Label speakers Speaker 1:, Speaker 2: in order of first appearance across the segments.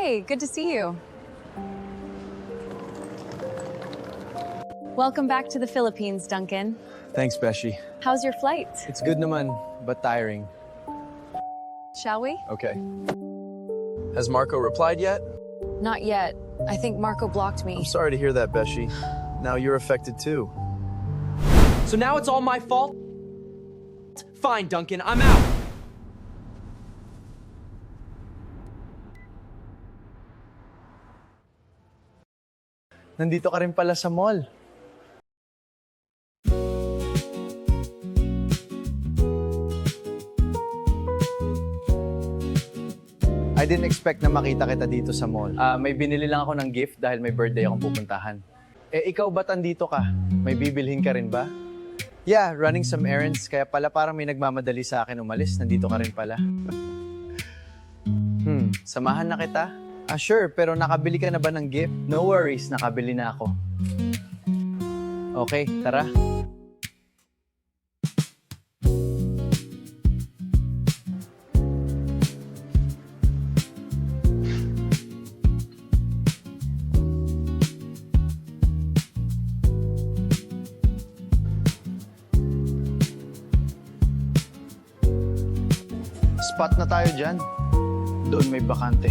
Speaker 1: Hey, good to see you. Welcome back to the Philippines, Duncan.
Speaker 2: Thanks, Beshi.
Speaker 1: How's your flight?
Speaker 2: It's good naman, but tiring.
Speaker 1: Shall we?
Speaker 2: Okay. Has Marco replied yet?
Speaker 1: Not yet. I think Marco blocked me.
Speaker 2: I'm sorry to hear that, Beshi. Now you're affected too.
Speaker 3: So now it's all my fault? Fine, Duncan, I'm out.
Speaker 2: Nandito ka rin pala sa mall. I didn't expect na makita kita dito sa mall. May binili lang ako ng gift dahil may birthday akong pupuntahan. Ikaw ba't andito ka? May bibilhin ka rin ba? Yeah, running some errands. Kaya pala parang may nagmamadali sa akin umalis. Nandito ka rin pala. Samahan na kita? Sure, pero nakabili ka na ba ng gift? No worries, nakabili na ako. Okay, tara. Spot na tayo dyan. Doon may bakante.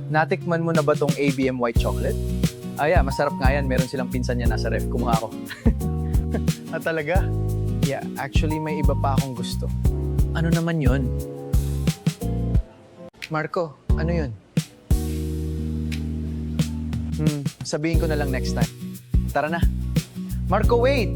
Speaker 2: Natikman mo na ba tong ABM White Chocolate? Yeah, masarap nga yan. Meron silang pinsan niya nasa ref. Kumuha ako. Talaga? Yeah, actually may iba pa akong gusto. Ano naman yun? Marco, ano yun? Sabihin ko na lang next time. Tara na. Marco, wait!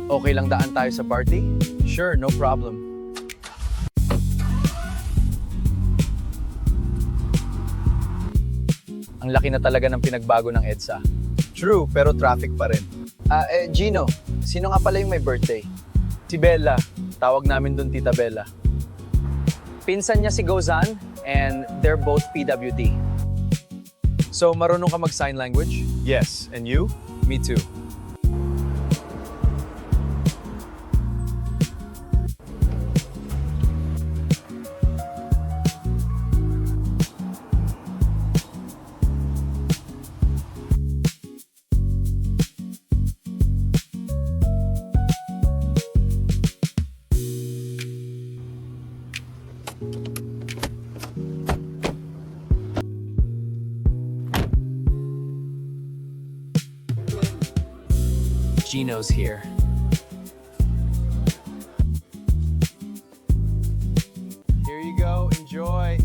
Speaker 2: Okay lang daan tayo sa party? Sure, no problem. Ang laki na talaga ng pinagbago ng EDSA. True, pero traffic pa rin. Gino, sino nga pala yung may birthday? Si Bella. Tawag namin dun Tita Bella. Pinsan niya si Gozan and they're both PWD. So, marunong ka mag-sign language? Yes. And you? Me too.
Speaker 3: Gino's here.
Speaker 2: Here you go, enjoy.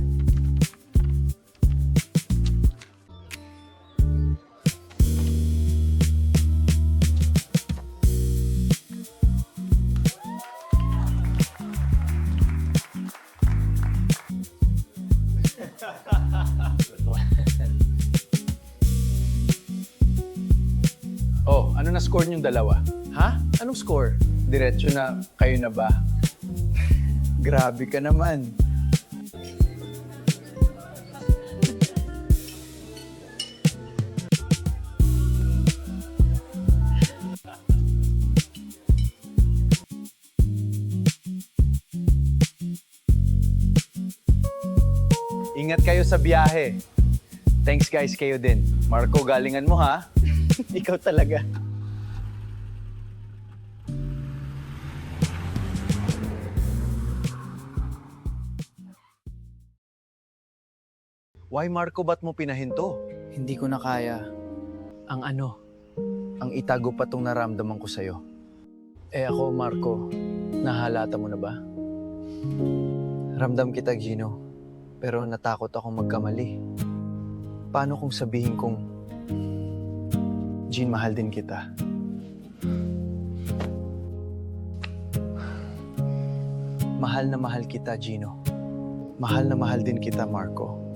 Speaker 2: Oh, ano na score niyong dalawa? Ha? Anong score? Diretso na, kayo na ba? Grabe ka naman. Ingat kayo sa biyahe. Thanks guys, kayo din. Marco, galingan mo ha. Ikaw talaga. Why, Marco, ba't mo pinahinto? Hindi ko na kaya. Ang ano? Ang itago pa tong naramdaman ko sa'yo. Ako, Marco, nahalata mo na ba? Ramdam kita, Gino. Pero natakot akong magkamali. Paano kung sabihin kong, Jean, mahal din kita. Mahal na mahal kita, Gino. Mahal na mahal din kita, Marco.